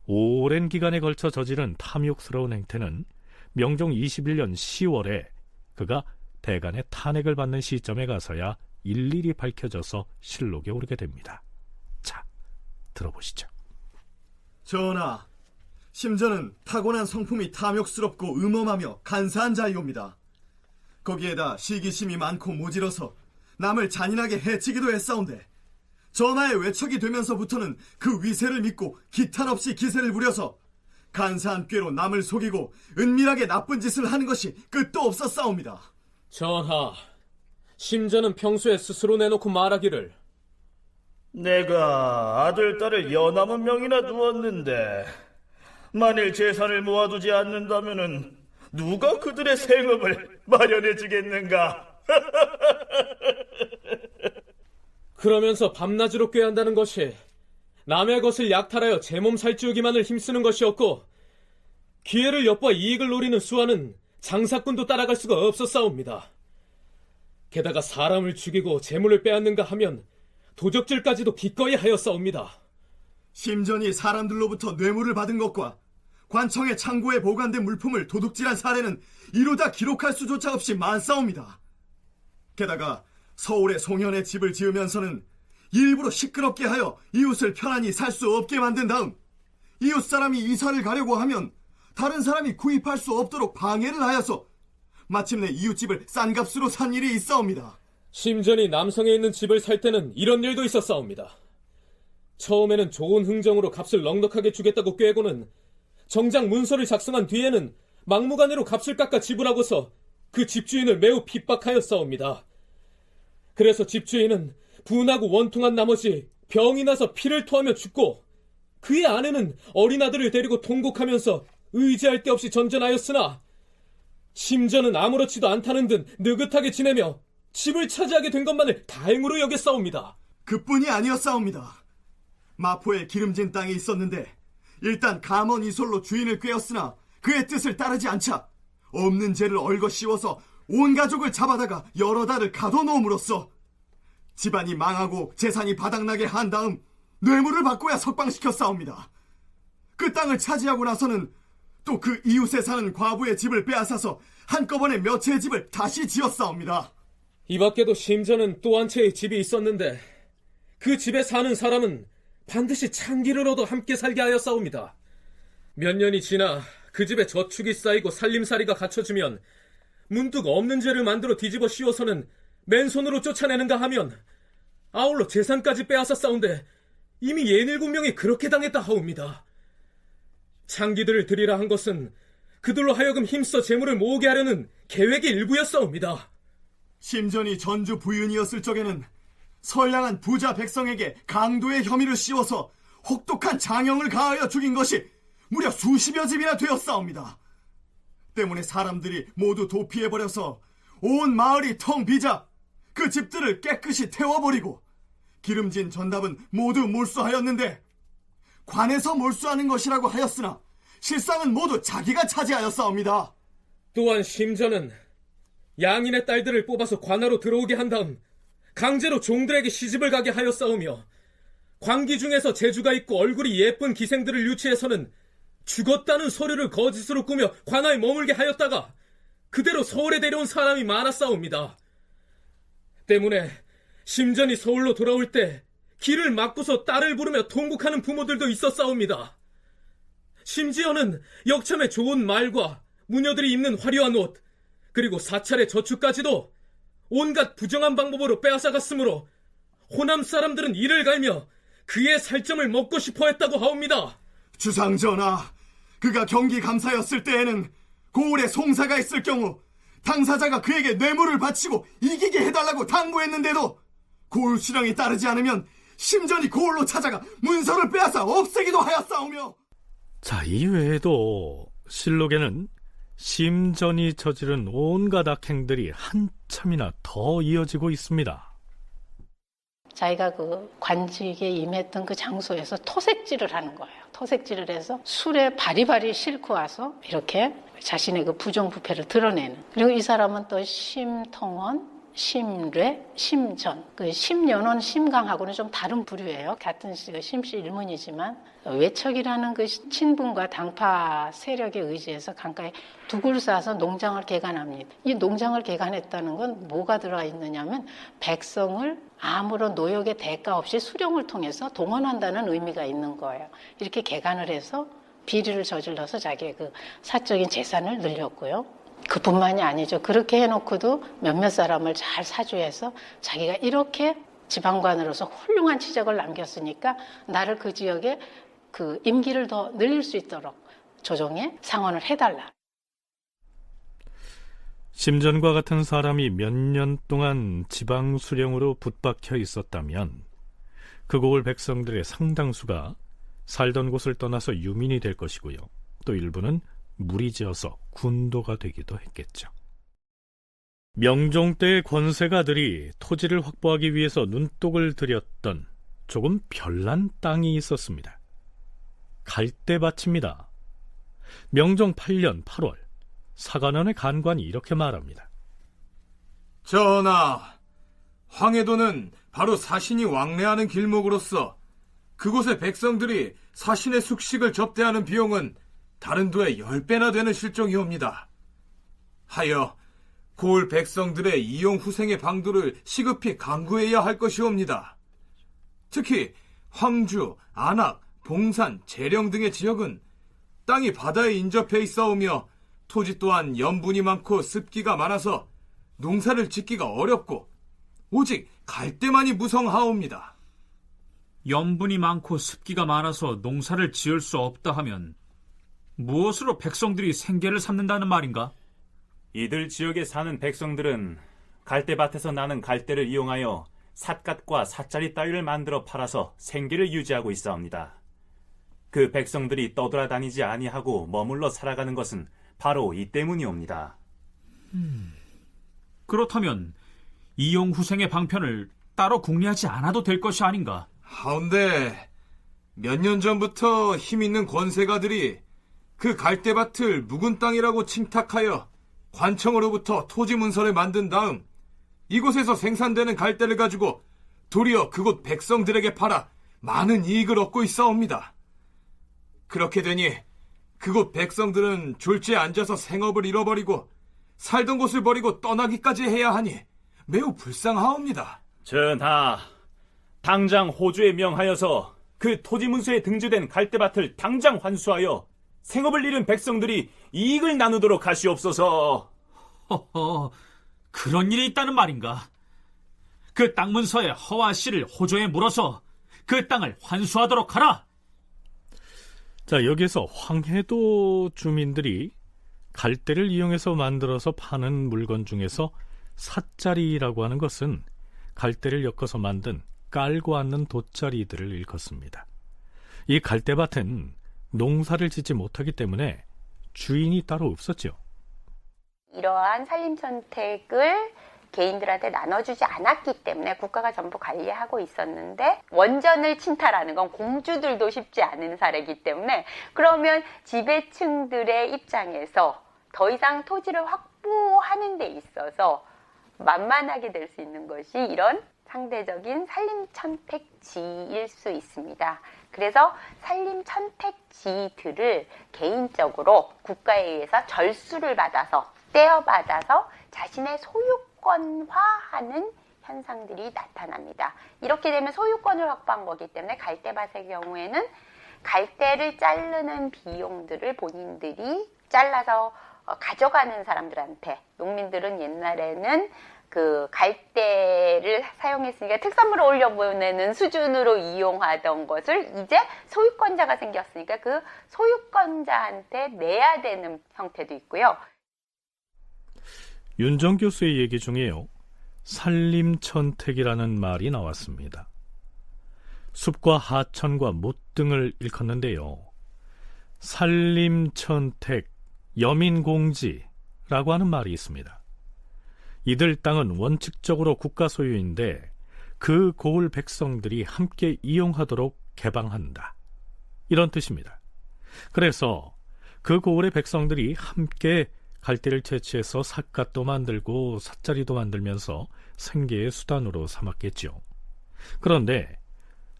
오랜 기간에 걸쳐 저지른 탐욕스러운 행태는 명종 21년 10월에 그가 대간의 탄핵을 받는 시점에 가서야 일일이 밝혀져서 실록에 오르게 됩니다. 자, 들어보시죠. 전하, 심전은 타고난 성품이 탐욕스럽고 음험하며 간사한 자이옵니다. 거기에다 시기심이 많고 모질어서 남을 잔인하게 해치기도 했사온데 전하의 외척이 되면서부터는 그 위세를 믿고 기탄 없이 기세를 부려서 간사한 꾀로 남을 속이고 은밀하게 나쁜 짓을 하는 것이 끝도 없었사옵니다. 전하, 심전은 평소에 스스로 내놓고 말하기를 내가 아들, 딸을 연함은 명이나 두었는데 만일 재산을 모아두지 않는다면은 누가 그들의 생업을 마련해 주겠는가? 그러면서 밤낮으로 꾀한다는 것이 남의 것을 약탈하여 제 몸 살찌우기만을 힘쓰는 것이었고 기회를 엿봐 이익을 노리는 수완은 장사꾼도 따라갈 수가 없었사옵니다. 게다가 사람을 죽이고 재물을 빼앗는가 하면 도적질까지도 기꺼이 하였사옵니다. 심전이 사람들로부터 뇌물을 받은 것과 관청의 창고에 보관된 물품을 도둑질한 사례는 이루다 기록할 수조차 없이 많사옵니다. 게다가 서울의 송현의 집을 지으면서는 일부러 시끄럽게 하여 이웃을 편안히 살 수 없게 만든 다음 이웃 사람이 이사를 가려고 하면 다른 사람이 구입할 수 없도록 방해를 하여서 마침내 이웃집을 싼 값으로 산 일이 있사옵니다. 심전이 남성에 있는 집을 살 때는 이런 일도 있었사옵니다. 처음에는 좋은 흥정으로 값을 넉넉하게 주겠다고 꾀고는 정작 문서를 작성한 뒤에는 막무가내로 값을 깎아 지불하고서 그 집주인을 매우 핍박하였사옵니다. 그래서 집주인은 분하고 원통한 나머지 병이 나서 피를 토하며 죽고 그의 아내는 어린 아들을 데리고 통곡하면서 의지할 데 없이 전전하였으나 심전은 아무렇지도 않다는 듯 느긋하게 지내며 집을 차지하게 된 것만을 다행으로 여겼사옵니다. 그뿐이 아니었사옵니다. 마포에 기름진 땅이 있었는데 일단 감언 이솔로 주인을 꾀었으나 그의 뜻을 따르지 않자 없는 죄를 얽어 씌워서 온 가족을 잡아다가 여러 달을 가둬놓음으로써 집안이 망하고 재산이 바닥나게 한 다음 뇌물을 받고야 석방시켰사옵니다. 그 땅을 차지하고 나서는 또 그 이웃에 사는 과부의 집을 빼앗아서 한꺼번에 몇 채의 집을 다시 지었사옵니다. 이 밖에도 심전은 또 한 채의 집이 있었는데 그 집에 사는 사람은 반드시 창기를 얻어 함께 살게 하였사옵니다. 몇 년이 지나 그 집에 저축이 쌓이고 살림살이가 갖춰지면 문득 없는 죄를 만들어 뒤집어 씌워서는 맨손으로 쫓아내는가 하면 아울러 재산까지 빼앗았사온데 이미 67명이 그렇게 당했다 하옵니다. 창기들을 들이라 한 것은 그들로 하여금 힘써 재물을 모으게 하려는 계획의 일부였사옵니다. 심전이 전주 부윤이었을 적에는 선량한 부자 백성에게 강도의 혐의를 씌워서 혹독한 장형을 가하여 죽인 것이 무려 수십여 집이나 되었사옵니다. 때문에 사람들이 모두 도피해버려서 온 마을이 텅 비자 그 집들을 깨끗이 태워버리고 기름진 전답은 모두 몰수하였는데 관에서 몰수하는 것이라고 하였으나 실상은 모두 자기가 차지하였사옵니다. 또한 심전은 양인의 딸들을 뽑아서 관하로 들어오게 한 다음 강제로 종들에게 시집을 가게 하였사오며 관기 중에서 재주가 있고 얼굴이 예쁜 기생들을 유치해서는 죽었다는 서류를 거짓으로 꾸며 관하에 머물게 하였다가 그대로 서울에 데려온 사람이 많았사옵니다. 때문에 심전이 서울로 돌아올 때 길을 막고서 딸을 부르며 통곡하는 부모들도 있었사옵니다. 심지어는 역참에 좋은 말과 무녀들이 입는 화려한 옷 그리고 사찰의 저축까지도 온갖 부정한 방법으로 빼앗아갔으므로 호남 사람들은 이를 갈며 그의 살점을 먹고 싶어 했다고 하옵니다. 주상전하, 그가 경기 감사였을 때에는 고을에 송사가 있을 경우 당사자가 그에게 뇌물을 바치고 이기게 해달라고 당부했는데도 고을 수령이 따르지 않으면 심전이 고을로 찾아가 문서를 빼앗아 없애기도 하였사오며. 자, 이외에도 실록에는 심전이 저지른 온갖 악행들이 한참이나 더 이어지고 있습니다. 자기가 그 관직에 임했던 그 장소에서 토색질을 하는 거예요. 토색질을 해서 술에 바리바리 싣고 와서 이렇게 자신의 그 부정부패를 드러내는. 그리고 이 사람은 또 심통원, 심뢰, 심전. 그 심연원, 심강하고는 좀 다른 부류예요. 같은 심씨 일문이지만 외척이라는 그 친분과 당파 세력에 의지해서 강가에 둑을 쌓아서 농장을 개간합니다. 이 농장을 개간했다는 건 뭐가 들어가 있느냐면 백성을 아무런 노역의 대가 없이 수령을 통해서 동원한다는 의미가 있는 거예요. 이렇게 개간을 해서 비리를 저질러서 자기의 그 사적인 재산을 늘렸고요. 그뿐만이 아니죠. 그렇게 해놓고도 몇몇 사람을 잘 사주해서 자기가 이렇게 지방관으로서 훌륭한 치적을 남겼으니까 나를 그 지역에 그 임기를 더 늘릴 수 있도록 조정에 상언을 해달라. 심전과 같은 사람이 몇 년 동안 지방 수령으로 붙박혀 있었다면 그 고을 백성들의 상당수가 살던 곳을 떠나서 유민이 될 것이고요. 또 일부는 무리지어서 군도가 되기도 했겠죠. 명종 때의 권세가들이 토지를 확보하기 위해서 눈독을 들였던 조금 별난 땅이 있었습니다. 갈대밭입니다. 명종 8년 8월 사관원의 간관이 이렇게 말합니다. 전하, 황해도는 바로 사신이 왕래하는 길목으로서 그곳의 백성들이 사신의 숙식을 접대하는 비용은 다른 도의 10배나 되는 실정이옵니다. 하여 고을 백성들의 이용 후생의 방도를 시급히 강구해야 할 것이옵니다. 특히 황주, 안악, 봉산, 재령 등의 지역은 땅이 바다에 인접해 있사오며 토지 또한 염분이 많고 습기가 많아서 농사를 짓기가 어렵고 오직 갈대만이 무성하옵니다. 염분이 많고 습기가 많아서 농사를 지을 수 없다 하면 무엇으로 백성들이 생계를 삼는다는 말인가? 이들 지역에 사는 백성들은 갈대밭에서 나는 갈대를 이용하여 삿갓과 삿자리 따위를 만들어 팔아서 생계를 유지하고 있사옵니다. 그 백성들이 떠돌아다니지 아니하고 머물러 살아가는 것은 바로 이 때문이옵니다. 그렇다면 이용 후생의 방편을 따로 궁리하지 않아도 될 것이 아닌가? 하운데 몇 년 전부터 힘있는 권세가들이 그 갈대밭을 묵은 땅이라고 침탁하여 관청으로부터 토지 문서를 만든 다음 이곳에서 생산되는 갈대를 가지고 도리어 그곳 백성들에게 팔아 많은 이익을 얻고 있사옵니다. 그렇게 되니 그곳 백성들은 졸지에 앉아서 생업을 잃어버리고 살던 곳을 버리고 떠나기까지 해야 하니 매우 불쌍하옵니다. 전하, 당장 호주에 명하여서 그 토지 문서에 등재된 갈대밭을 당장 환수하여 생업을 잃은 백성들이 이익을 나누도록 하시옵소서. 허허, 그런 일이 있다는 말인가? 그 땅 문서에 허와 씨를 호조에 물어서 그 땅을 환수하도록 하라. 자, 여기서 황해도 주민들이 갈대를 이용해서 만들어서 파는 물건 중에서 삿자리라고 하는 것은 갈대를 엮어서 만든 깔고 앉는 돗자리들을 일컫습니다. 이 갈대밭은 농사를 짓지 못하기 때문에 주인이 따로 없었죠. 이러한 산림선택을 개인들한테 나눠주지 않았기 때문에 국가가 전부 관리하고 있었는데 원전을 침탈하는 건 공주들도 쉽지 않은 사례이기 때문에 그러면 지배층들의 입장에서 더 이상 토지를 확보하는 데 있어서 만만하게 될 수 있는 것이 이런 상대적인 산림천택지일 수 있습니다. 그래서 산림천택지들을 개인적으로 국가에 의해서 절수를 받아서 떼어받아서 자신의 소유권화하는 현상들이 나타납니다. 이렇게 되면 소유권을 확보한 거기 때문에 갈대밭의 경우에는 갈대를 자르는 비용들을 본인들이 잘라서 가져가는 사람들한테, 농민들은 옛날에는 그 갈대를 사용했으니까 특산물을 올려보내는 수준으로 이용하던 것을 이제 소유권자가 생겼으니까 그 소유권자한테 내야 되는 형태도 있고요. 윤정 교수의 얘기 중에요, 산림천택이라는 말이 나왔습니다. 숲과 하천과 못 등을 일컫는데요, 산림천택, 여민공지라고 하는 말이 있습니다. 이들 땅은 원칙적으로 국가 소유인데 그 고을 백성들이 함께 이용하도록 개방한다, 이런 뜻입니다. 그래서 그 고을의 백성들이 함께 갈대를 채취해서 삿갓도 만들고 삿자리도 만들면서 생계의 수단으로 삼았겠죠. 그런데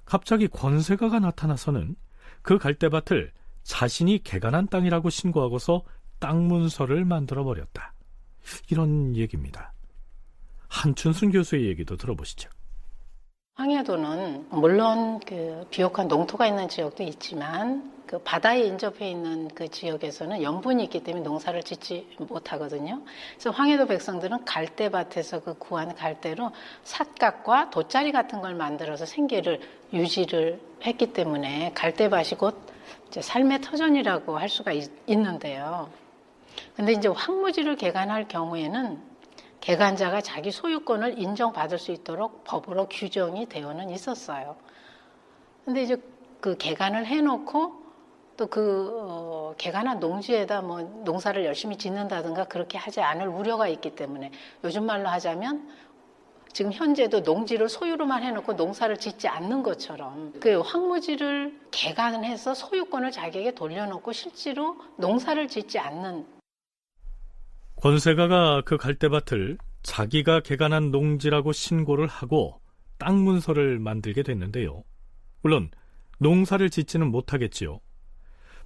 갑자기 권세가가 나타나서는 그 갈대밭을 자신이 개간한 땅이라고 신고하고서 땅 문서를 만들어버렸다, 이런 얘기입니다. 한춘순 교수의 얘기도 들어보시죠. 황해도는 물론 그 비옥한 농토가 있는 지역도 있지만 그 바다에 인접해 있는 그 지역에서는 염분이 있기 때문에 농사를 짓지 못하거든요. 그래서 황해도 백성들은 갈대밭에서 그 구한 갈대로 삿갓과 돗자리 같은 걸 만들어서 생계를 유지를 했기 때문에 갈대밭이 곧 이제 삶의 터전이라고 할 수가 있는데요. 근데 이제 황무지를 개간할 경우에는 개간자가 자기 소유권을 인정받을 수 있도록 법으로 규정이 되어는 있었어요. 근데 이제 그 개간을 해놓고 또 그 개간한 농지에다 뭐 농사를 열심히 짓는다든가 그렇게 하지 않을 우려가 있기 때문에 요즘 말로 하자면 지금 현재도 농지를 소유로만 해놓고 농사를 짓지 않는 것처럼 그 황무지를 개간해서 소유권을 자기에게 돌려놓고 실제로 농사를 짓지 않는, 권세가가 그 갈대밭을 자기가 개간한 농지라고 신고를 하고 땅 문서를 만들게 됐는데요, 물론 농사를 짓지는 못하겠지요.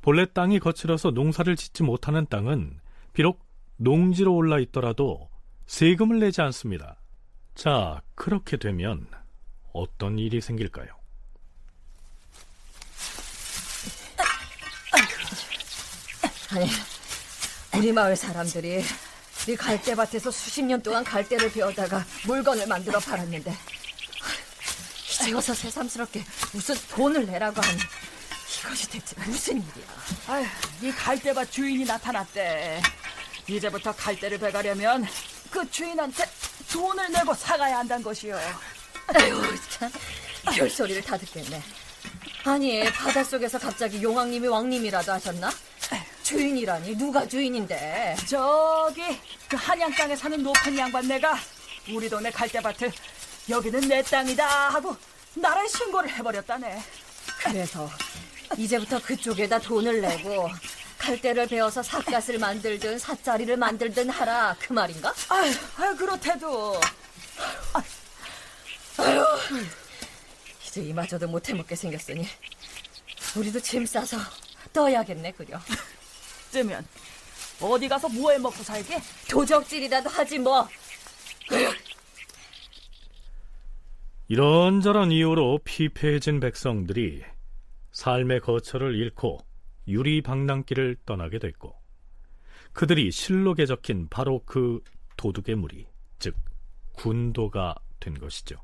본래 땅이 거칠어서 농사를 짓지 못하는 땅은 비록 농지로 올라 있더라도 세금을 내지 않습니다. 자, 그렇게 되면 어떤 일이 생길까요? 아니, 우리 마을 사람들이 이 갈대밭에서 수십 년 동안 갈대를 베어다가 물건을 만들어 팔았는데 이제 와서 새삼스럽게 무슨 돈을 내라고 하니 이것이 대체 무슨 일이야? 아휴, 이 갈대밭 주인이 나타났대. 이제부터 갈대를 베가려면 그 주인한테 돈을 내고 사가야 한다는 것이요. 아이고 참, 별소리를 다 듣겠네. 아니, 바닷속에서 갑자기 용왕님이 왕님이라도 하셨나? 주인이라니, 누가 주인인데? 저기 그 한양 땅에 사는 높은 양반네가 우리 동네 갈대밭을 여기는 내 땅이다 하고 나라에 신고를 해버렸다네. 그래서 이제부터 그쪽에다 돈을 내고 갈대를 베어서 삿갓을 만들든 삿자리를 만들든 하라, 그 말인가? 아유, 그렇대도. 아유, 이제 이마저도 못 해먹게 생겼으니 우리도 짐 싸서 떠야겠네, 그려. 뜨면 어디 가서 뭐 해먹고 살게? 도적질이라도 하지 뭐. 이런저런 이유로 피폐해진 백성들이 삶의 거처를 잃고 유리방랑길을 떠나게 됐고, 그들이 실록에 적힌 바로 그 도둑의 무리, 즉 군도가 된 것이죠.